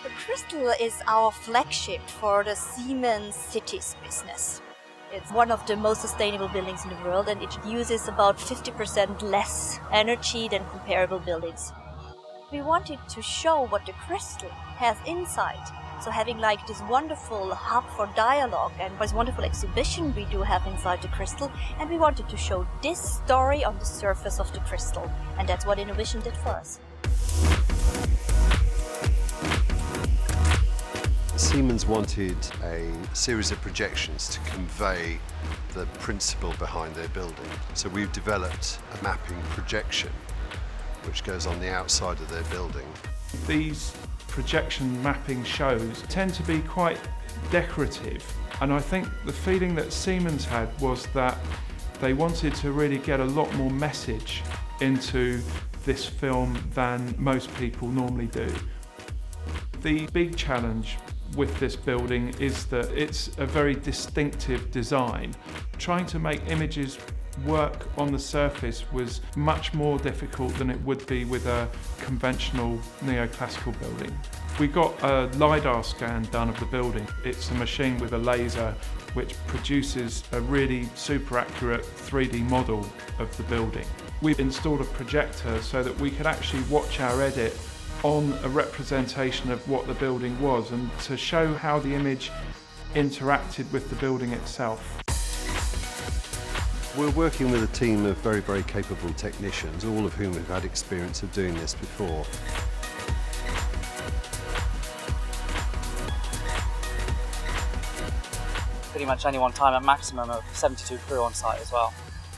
The Crystal is our flagship for the Siemens cities business. It's one of the most sustainable buildings in the world, and it uses about 50% less energy than comparable buildings. We wanted to show what the Crystal has inside. So having like this wonderful hub for dialogue and this wonderful exhibition we do have inside the Crystal, and we wanted to show this story on the surface of the Crystal, and that's what Innovision did for us. Siemens wanted a series of projections to convey the principle behind their building. So we've developed a mapping projection which goes on the outside of their building. These projection mapping shows tend to be quite decorative, and I think the feeling that Siemens had was that they wanted to really get a lot more message into this film than most people normally do. The big challenge with this building is that it's a very distinctive design. Trying to make images work on the surface was much more difficult than it would be with a conventional neoclassical building. We got a LiDAR scan done of the building. It's a machine with a laser which produces a really super accurate 3D model of the building. We've installed a projector so that we could actually watch our edit on a representation of what the building was and to show how the image interacted with the building itself. We're working with a team of very, very capable technicians, all of whom have had experience of doing this before. Pretty much any one time, a maximum of 72 crew on site as well.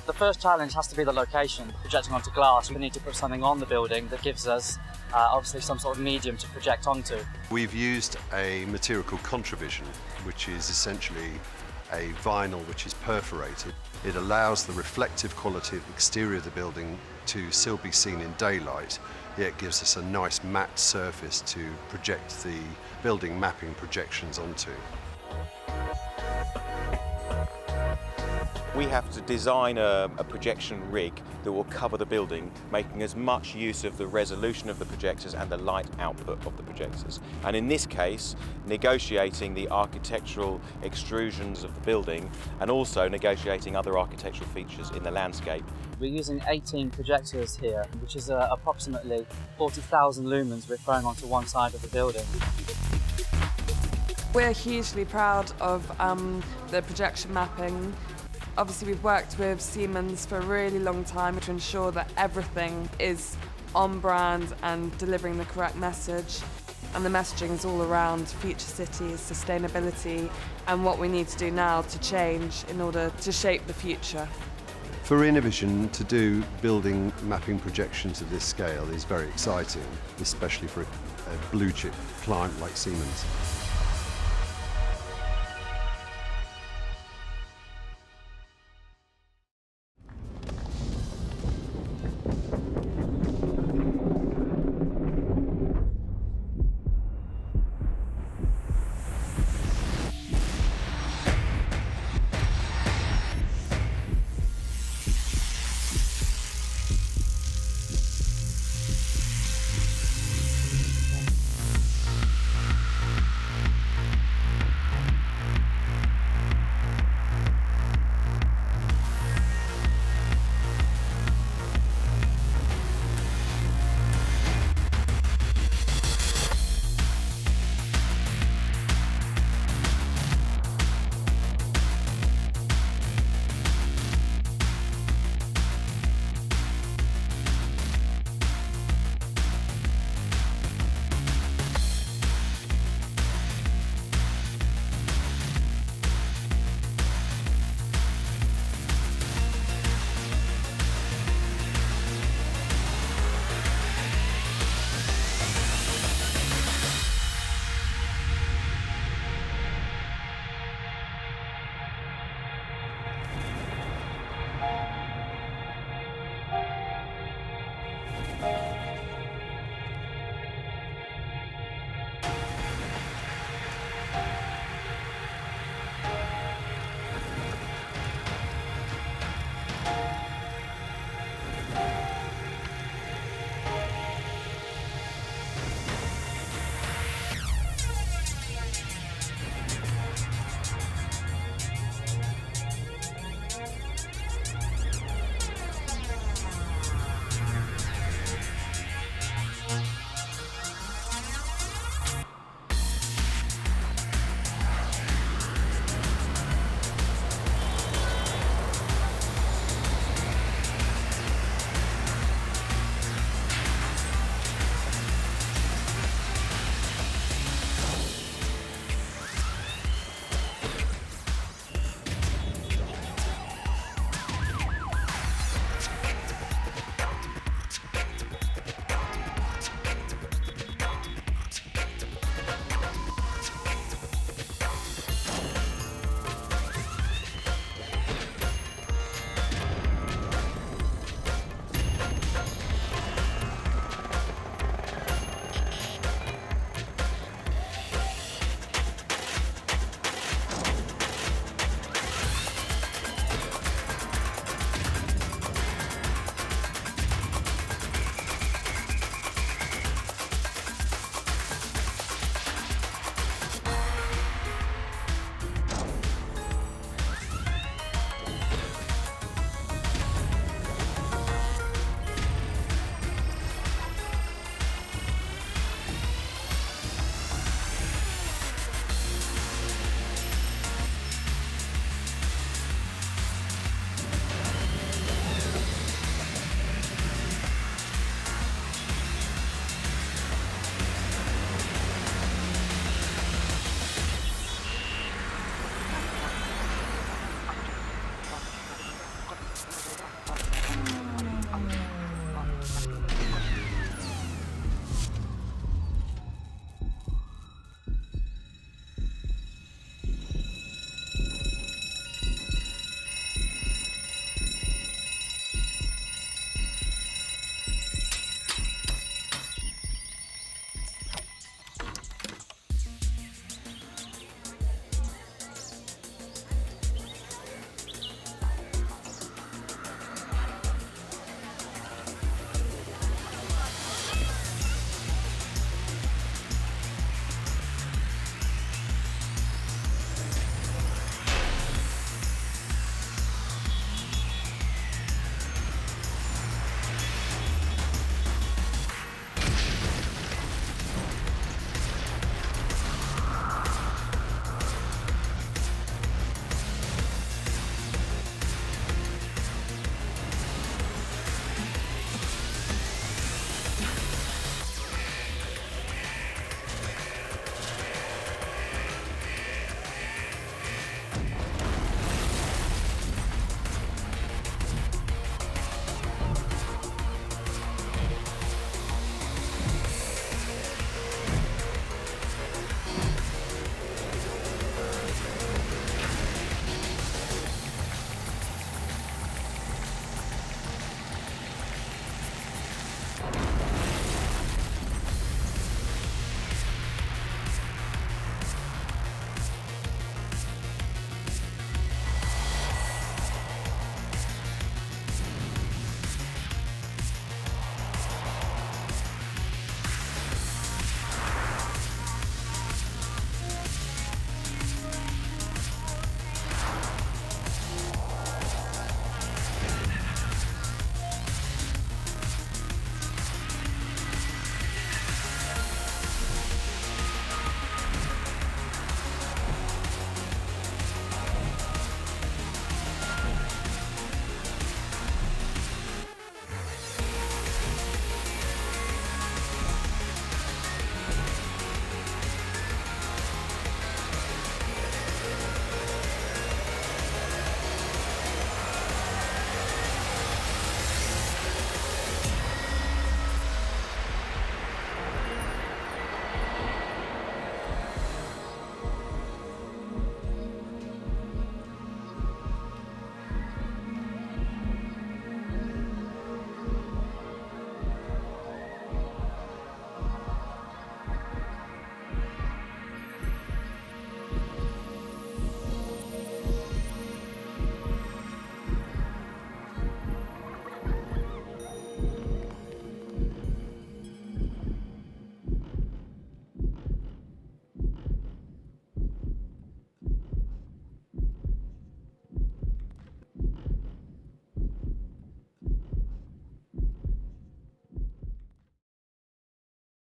The first challenge has to be the location. Projecting onto glass, we need to put something on the building that gives us obviously some sort of medium to project onto. We've used a material called contravision, which is essentially a vinyl which is perforated. It allows the reflective quality of the exterior of the building to still be seen in daylight, yet gives us a nice matte surface to project the building mapping projections onto. We have to design a projection rig that will cover the building, making as much use of the resolution of the projectors and the light output of the projectors. And in this case, negotiating the architectural extrusions of the building and also negotiating other architectural features in the landscape. We're using 18 projectors here, which is approximately 40,000 lumens we're throwing onto one side of the building. We're hugely proud of the projection mapping. Obviously, we've worked with Siemens for a really long time to ensure that everything is on brand and delivering the correct message. And the messaging is all around future cities, sustainability, and what we need to do now to change in order to shape the future. For Innovision to do building mapping projections of this scale is very exciting, especially for a blue chip client like Siemens.